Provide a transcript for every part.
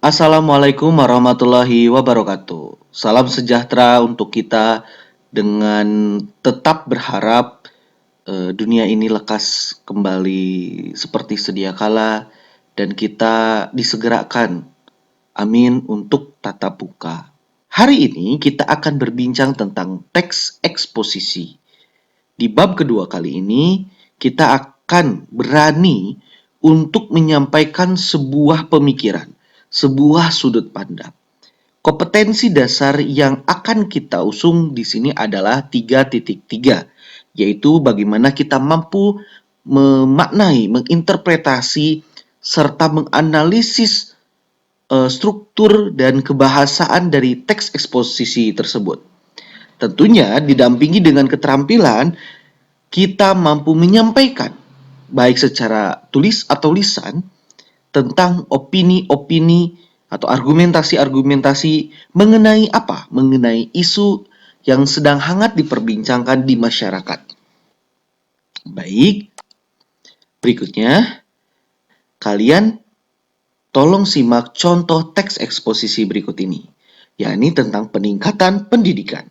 Assalamualaikum warahmatullahi wabarakatuh. Salam sejahtera untuk kita dengan tetap berharap dunia ini lekas kembali seperti sedia kala dan kita disegerakan. Amin untuk tatap muka. Hari ini kita akan berbincang tentang teks eksposisi. Di bab kedua kali ini kita akan berani untuk menyampaikan sebuah pemikiran, sebuah sudut pandang. Kompetensi dasar yang akan kita usung di sini adalah 3.3, yaitu bagaimana kita mampu memaknai, menginterpretasi, serta menganalisis struktur dan kebahasaan dari teks eksposisi tersebut. Tentunya didampingi dengan keterampilan kita mampu menyampaikan baik secara tulis atau lisan tentang opini-opini atau argumentasi-argumentasi mengenai apa? Mengenai isu yang sedang hangat diperbincangkan di masyarakat. Baik, berikutnya kalian tolong simak contoh teks eksposisi berikut ini, yakni tentang peningkatan pendidikan.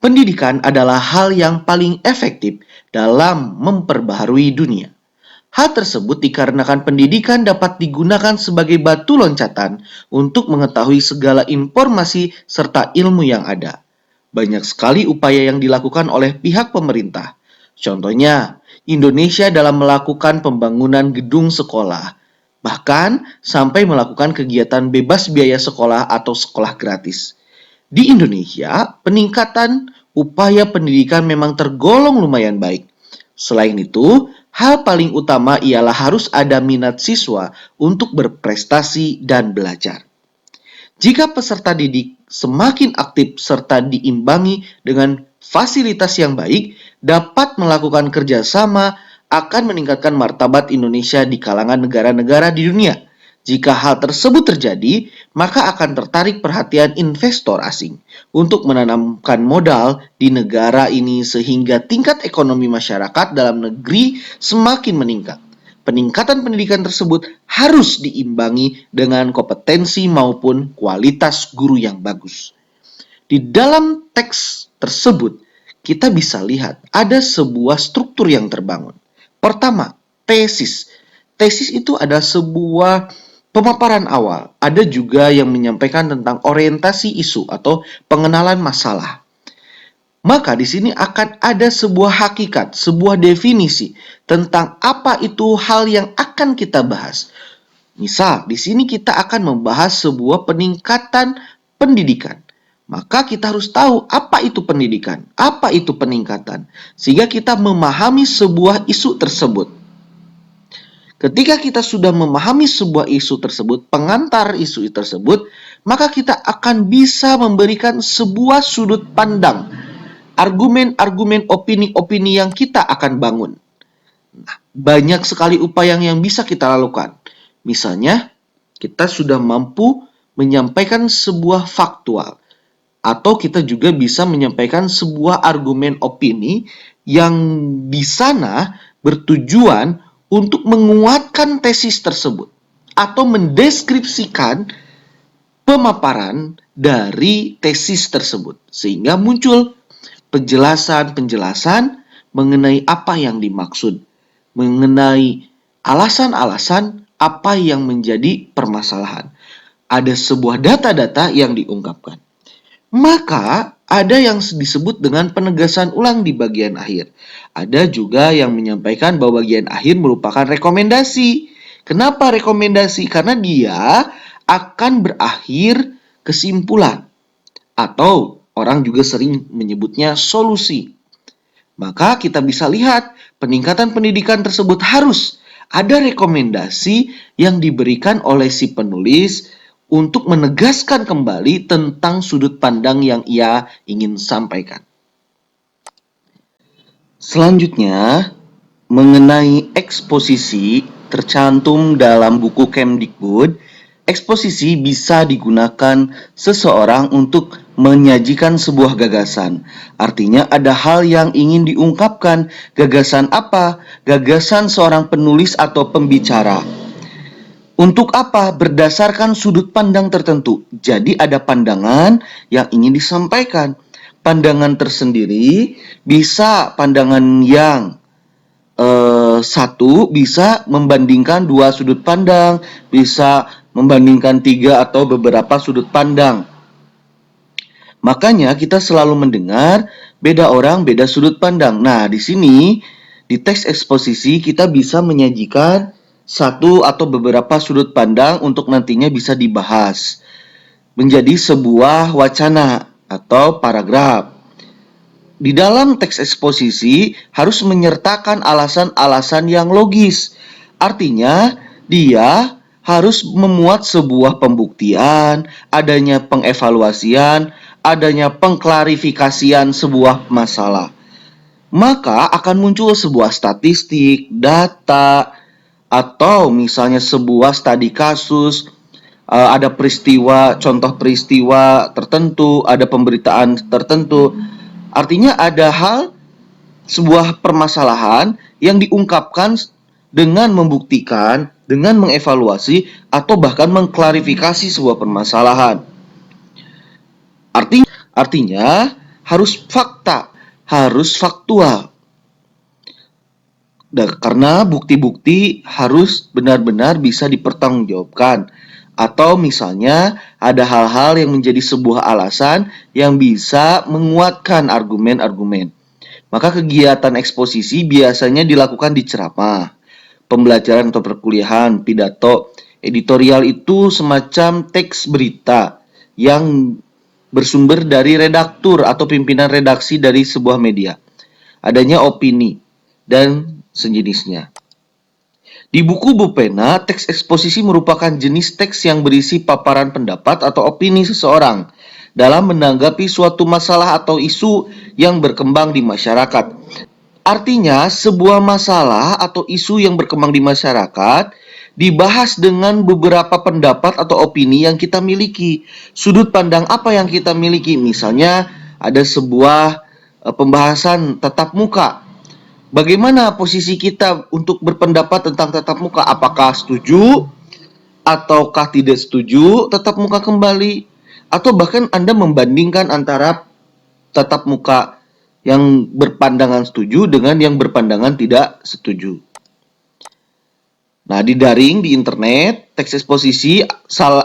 Pendidikan adalah hal yang paling efektif dalam memperbaharui dunia. Hal tersebut dikarenakan pendidikan dapat digunakan sebagai batu loncatan untuk mengetahui segala informasi serta ilmu yang ada. Banyak sekali upaya yang dilakukan oleh pihak pemerintah. Contohnya, Indonesia dalam melakukan pembangunan gedung sekolah, bahkan sampai melakukan kegiatan bebas biaya sekolah atau sekolah gratis. Di Indonesia, peningkatan upaya pendidikan memang tergolong lumayan baik. Selain itu, hal paling utama ialah harus ada minat siswa untuk berprestasi dan belajar. Jika peserta didik semakin aktif serta diimbangi dengan fasilitas yang baik, dapat melakukan kerjasama akan meningkatkan martabat Indonesia di kalangan negara-negara di dunia. Jika hal tersebut terjadi, maka akan tertarik perhatian investor asing untuk menanamkan modal di negara ini sehingga tingkat ekonomi masyarakat dalam negeri semakin meningkat. Peningkatan pendidikan tersebut harus diimbangi dengan kompetensi maupun kualitas guru yang bagus. Di dalam teks tersebut, kita bisa lihat ada sebuah struktur yang terbangun. Pertama, tesis. Tesis itu adalah sebuah pemaparan awal. Ada juga yang menyampaikan tentang orientasi isu atau pengenalan masalah. Maka di sini akan ada sebuah hakikat, sebuah definisi tentang apa itu hal yang akan kita bahas. Misal, di sini kita akan membahas sebuah peningkatan pendidikan. Maka kita harus tahu apa itu pendidikan, apa itu peningkatan, sehingga kita memahami sebuah isu tersebut. Ketika kita sudah memahami sebuah isu tersebut, pengantar isu tersebut, maka kita akan bisa memberikan sebuah sudut pandang, argumen-argumen, opini-opini yang kita akan bangun. Nah, banyak sekali upaya yang bisa kita lakukan. Misalnya, kita sudah mampu menyampaikan sebuah faktual, atau kita juga bisa menyampaikan sebuah argumen opini yang di sana bertujuan untuk menguatkan tesis tersebut atau mendeskripsikan pemaparan dari tesis tersebut sehingga muncul penjelasan-penjelasan mengenai apa yang dimaksud, mengenai alasan-alasan apa yang menjadi permasalahan. Ada sebuah data-data yang diungkapkan. Maka ada yang disebut dengan penegasan ulang di bagian akhir. Ada juga yang menyampaikan bahwa bagian akhir merupakan rekomendasi. Kenapa rekomendasi? Karena dia akan berakhir kesimpulan. Atau orang juga sering menyebutnya solusi. Maka kita bisa lihat peningkatan pendidikan tersebut harus ada rekomendasi yang diberikan oleh si penulis untuk menegaskan kembali tentang sudut pandang yang ia ingin sampaikan. Selanjutnya, mengenai eksposisi tercantum dalam buku Kemdikbud, eksposisi bisa digunakan seseorang untuk menyajikan sebuah gagasan. Artinya ada hal yang ingin diungkapkan. Gagasan apa? Gagasan seorang penulis atau pembicara. Untuk apa? Berdasarkan sudut pandang tertentu. Jadi ada pandangan yang ingin disampaikan. Pandangan tersendiri bisa pandangan yang satu bisa membandingkan dua sudut pandang, bisa membandingkan tiga atau beberapa sudut pandang. Makanya kita selalu mendengar beda orang, beda sudut pandang. Nah, di sini di teks eksposisi kita bisa menyajikan satu atau beberapa sudut pandang untuk nantinya bisa dibahas menjadi sebuah wacana atau paragraf. Di dalam teks eksposisi harus menyertakan alasan-alasan yang logis. Artinya, dia harus memuat sebuah pembuktian, adanya pengevaluasian, adanya pengklarifikasian sebuah masalah. Maka akan muncul sebuah statistik, data, atau misalnya sebuah studi kasus, ada peristiwa, contoh peristiwa tertentu, ada pemberitaan tertentu. Artinya ada sebuah permasalahan yang diungkapkan dengan membuktikan, dengan mengevaluasi, atau bahkan mengklarifikasi sebuah permasalahan. Artinya harus fakta, harus faktual. Karena bukti-bukti harus benar-benar bisa dipertanggungjawabkan. Atau misalnya ada hal-hal yang menjadi sebuah alasan yang bisa menguatkan argumen-argumen. Maka kegiatan eksposisi biasanya dilakukan di ceramah, pembelajaran atau perkuliahan, pidato. Editorial itu semacam teks berita yang bersumber dari redaktur atau pimpinan redaksi dari sebuah media. Adanya opini dan sejenisnya. Di buku Bupena, teks eksposisi merupakan jenis teks yang berisi paparan pendapat atau opini seseorang dalam menanggapi suatu masalah atau isu yang berkembang di masyarakat. Artinya, sebuah masalah atau isu yang berkembang di masyarakat dibahas dengan beberapa pendapat atau opini yang kita miliki. Sudut pandang apa yang kita miliki? Misalnya, ada sebuah pembahasan tatap muka. Bagaimana posisi kita untuk berpendapat tentang tatap muka? Apakah setuju ataukah tidak setuju tatap muka kembali? Atau bahkan Anda membandingkan antara tatap muka yang berpandangan setuju dengan yang berpandangan tidak setuju. Nah, di daring, di internet, teks eksposisi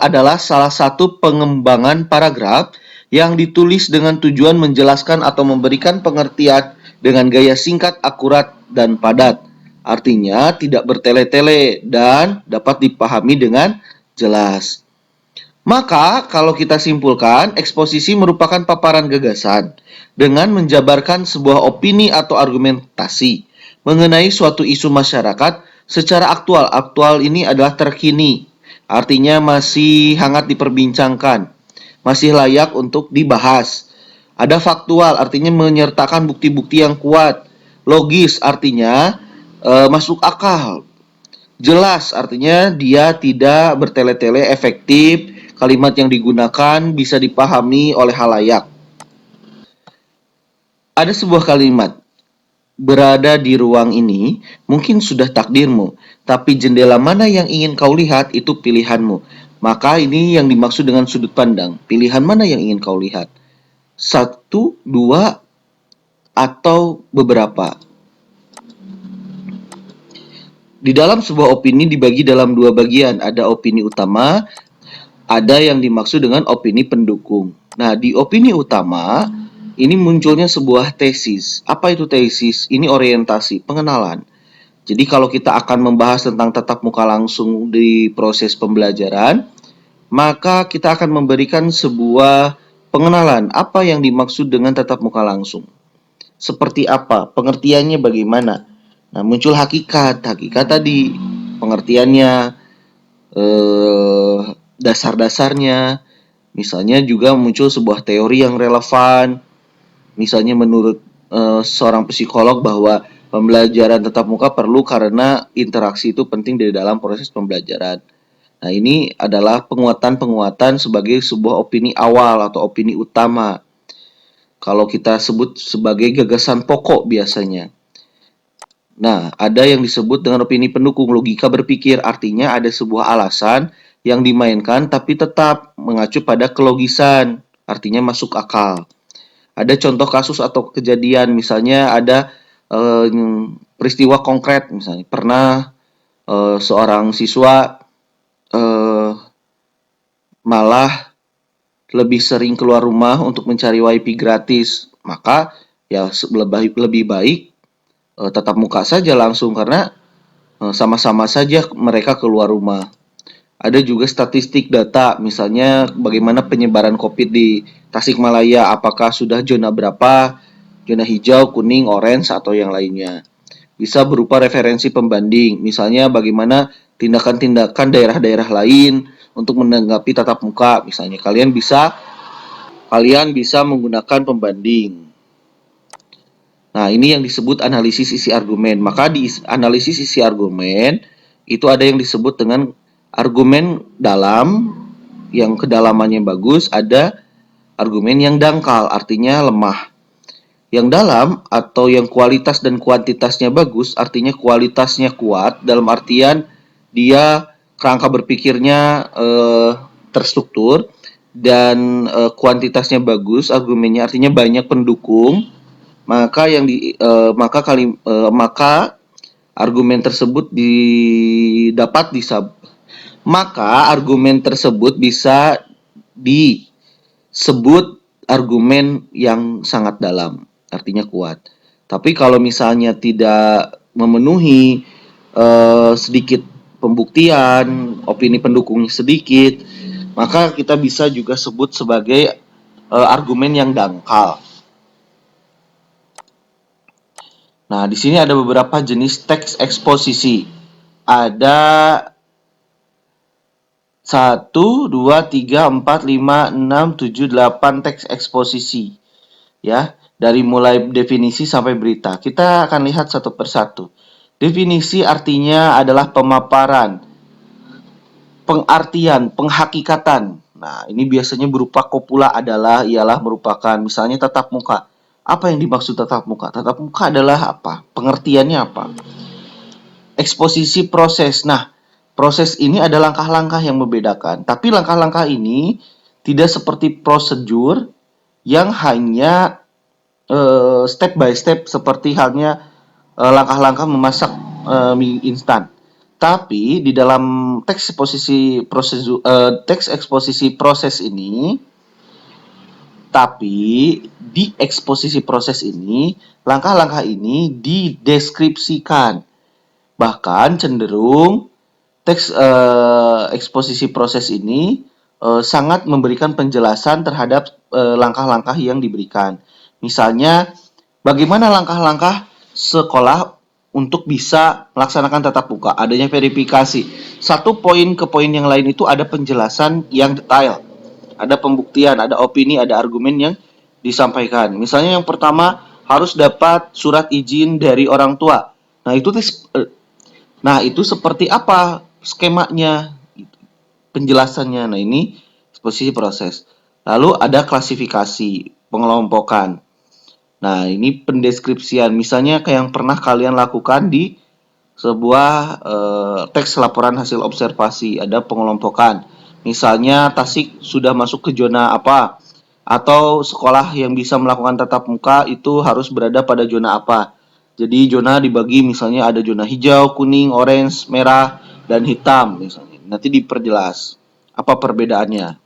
adalah salah satu pengembangan paragraf yang ditulis dengan tujuan menjelaskan atau memberikan pengertian dengan gaya singkat, akurat, dan padat. Artinya tidak bertele-tele dan dapat dipahami dengan jelas. Maka, kalau kita simpulkan, eksposisi merupakan paparan gagasan dengan menjabarkan sebuah opini atau argumentasi mengenai suatu isu masyarakat secara aktual. Aktual ini adalah terkini, artinya masih hangat diperbincangkan, masih layak untuk dibahas. Ada faktual, artinya menyertakan bukti-bukti yang kuat. Logis, artinya masuk akal. Jelas, artinya dia tidak bertele-tele, efektif. Kalimat yang digunakan bisa dipahami oleh halayak. Ada sebuah kalimat, berada di ruang ini mungkin sudah takdirmu, tapi jendela mana yang ingin kau lihat itu pilihanmu. Maka ini yang dimaksud dengan sudut pandang. Pilihan mana yang ingin kau lihat? Satu, dua, atau beberapa. Di dalam sebuah opini dibagi dalam dua bagian. Ada opini utama, ada yang dimaksud dengan opini pendukung. Nah, di opini utama, ini munculnya sebuah tesis. Apa itu tesis? Ini orientasi, pengenalan. Jadi kalau kita akan membahas tentang tatap muka langsung di proses pembelajaran, maka kita akan memberikan sebuah pengenalan. Apa yang dimaksud dengan tatap muka langsung? Seperti apa? Pengertiannya bagaimana? Nah, muncul hakikat. Hakikat tadi, pengertiannya, dasar-dasarnya. Misalnya juga muncul sebuah teori yang relevan. Misalnya menurut seorang psikolog bahwa pembelajaran tatap muka perlu karena interaksi itu penting di dalam proses pembelajaran. Nah, ini adalah penguatan-penguatan sebagai sebuah opini awal atau opini utama. Kalau kita sebut sebagai gagasan pokok biasanya. Nah, ada yang disebut dengan opini pendukung logika berpikir, artinya ada sebuah alasan yang dimainkan tapi tetap mengacu pada kelogisan, artinya masuk akal. Ada contoh kasus atau kejadian, misalnya ada eh, peristiwa konkret, misalnya pernah seorang siswa eh, malah lebih sering keluar rumah untuk mencari WiFi gratis, maka ya lebih baik tatap muka saja langsung karena sama-sama saja mereka keluar rumah. Ada juga statistik data, misalnya bagaimana penyebaran COVID di Tasikmalaya, apakah sudah zona berapa, zona hijau, kuning, orange, atau yang lainnya. Bisa berupa referensi pembanding, misalnya bagaimana tindakan-tindakan daerah-daerah lain untuk menanggapi tatap muka, misalnya kalian bisa menggunakan pembanding. Nah, ini yang disebut analisis isi argumen. Maka di analisis isi argumen itu ada yang disebut dengan argumen dalam yang kedalamannya bagus, ada argumen yang dangkal artinya lemah. Yang dalam atau yang kualitas dan kuantitasnya bagus artinya kualitasnya kuat dalam artian dia kerangka berpikirnya terstruktur dan kuantitasnya bagus argumennya artinya banyak pendukung maka argumen tersebut didapat disab maka argumen tersebut bisa disebut argumen yang sangat dalam, artinya kuat. Tapi kalau misalnya tidak memenuhi sedikit pembuktian, opini pendukungnya sedikit, maka kita bisa juga sebut sebagai argumen yang dangkal. Nah, di sini ada beberapa jenis teks eksposisi. Ada 1, 2, 3, 4, 5, 6, 7, 8 teks eksposisi. Ya, dari mulai definisi sampai berita. Kita akan lihat satu persatu. Definisi artinya adalah pemaparan, pengartian, penghakikatan. Nah, ini biasanya berupa kopula ialah merupakan misalnya tatap muka. Apa yang dimaksud tatap muka? Tatap muka adalah apa? Pengertiannya apa? Eksposisi proses. Nah, proses ini ada langkah-langkah yang membedakan. Tapi langkah-langkah ini tidak seperti prosedur yang hanya step by step seperti halnya langkah-langkah memasak mie instan. Tapi di dalam teks eksposisi proses ini, langkah-langkah ini dideskripsikan. Bahkan cenderung teks eksposisi proses ini sangat memberikan penjelasan terhadap langkah-langkah yang diberikan. Misalnya, bagaimana langkah-langkah sekolah untuk bisa melaksanakan tatap muka, adanya verifikasi. Satu poin ke poin yang lain itu ada penjelasan yang detail, ada pembuktian, ada opini, ada argumen yang disampaikan. Misalnya yang pertama harus dapat surat izin dari orang tua. Nah, itu seperti apa skemanya, penjelasannya. Nah, ini posisi proses. Lalu ada klasifikasi, pengelompokan. Nah, ini pendeskripsian. Misalnya kayak yang pernah kalian lakukan di sebuah teks laporan hasil observasi, ada pengelompokan. Misalnya Tasik sudah masuk ke zona apa, atau sekolah yang bisa melakukan tatap muka itu harus berada pada zona apa. Jadi zona dibagi misalnya ada zona hijau, kuning, orange, merah, dan hitam misalnya. Nanti diperjelas apa perbedaannya.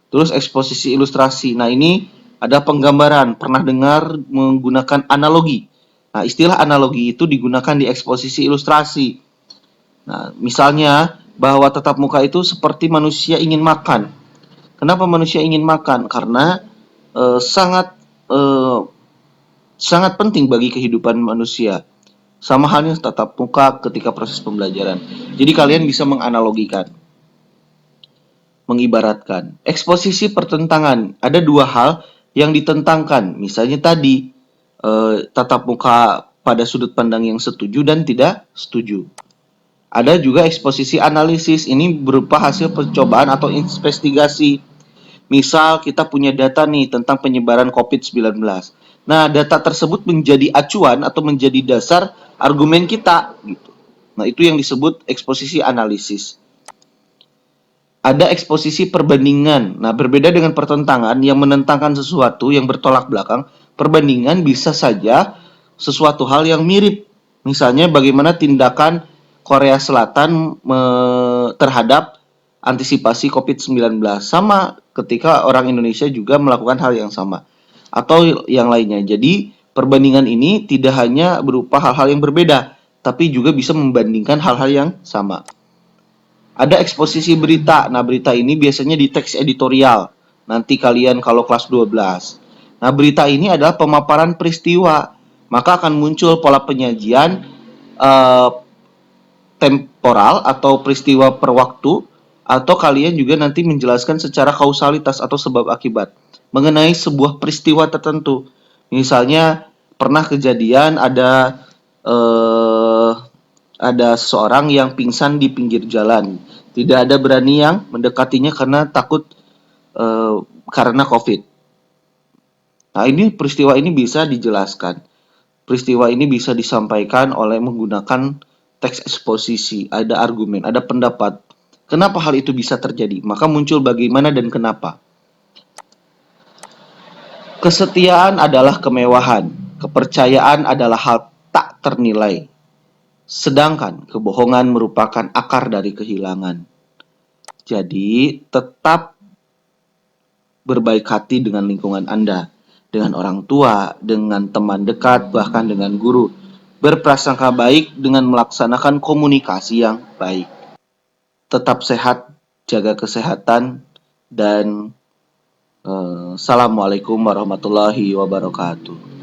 Terus eksposisi ilustrasi. Nah, ini ada penggambaran. Pernah dengar menggunakan analogi. Nah, istilah analogi itu digunakan di eksposisi ilustrasi. Nah, misalnya bahwa tatap muka itu seperti manusia ingin makan. Kenapa manusia ingin makan? Karena sangat sangat penting bagi kehidupan manusia. Sama halnya tatap muka ketika proses pembelajaran. Jadi kalian bisa menganalogikan, mengibaratkan. Eksposisi pertentangan. Ada dua hal yang ditentangkan. Misalnya tadi, tatap muka pada sudut pandang yang setuju dan tidak setuju. Ada juga eksposisi analisis. Ini berupa hasil percobaan atau investigasi. Misal kita punya data nih tentang penyebaran COVID-19. Nah, data tersebut menjadi acuan atau menjadi dasar argumen kita gitu. Nah, itu yang disebut eksposisi analisis. Ada eksposisi perbandingan. Nah, berbeda dengan pertentangan yang menentangkan sesuatu yang bertolak belakang, perbandingan bisa saja sesuatu hal yang mirip. Misalnya bagaimana tindakan Korea Selatan terhadap antisipasi COVID-19. Sama ketika orang Indonesia juga melakukan hal yang sama. Atau yang lainnya. Jadi, perbandingan ini tidak hanya berupa hal-hal yang berbeda, tapi juga bisa membandingkan hal-hal yang sama. Ada eksposisi berita. Nah, berita ini biasanya di teks editorial. Nanti kalian kalau kelas 12. Nah, berita ini adalah pemaparan peristiwa. Maka akan muncul pola penyajian eh, temporal atau peristiwa per waktu, atau kalian juga nanti menjelaskan secara kausalitas atau sebab akibat mengenai sebuah peristiwa tertentu. Misalnya pernah kejadian ada seseorang yang pingsan di pinggir jalan. Tidak ada berani yang mendekatinya karena takut karena COVID. Nah, ini peristiwa ini bisa dijelaskan. Peristiwa ini bisa disampaikan oleh menggunakan teks eksposisi, ada argumen, ada pendapat. Kenapa hal itu bisa terjadi? Maka muncul bagaimana dan kenapa. Kesetiaan adalah kemewahan, kepercayaan adalah hal tak ternilai, sedangkan kebohongan merupakan akar dari kehilangan. Jadi, tetap berbaik hati dengan lingkungan Anda, dengan orang tua, dengan teman dekat, bahkan dengan guru. Berprasangka baik dengan melaksanakan komunikasi yang baik. Tetap sehat, jaga kesehatan, dan Assalamualaikum warahmatullahi wabarakatuh.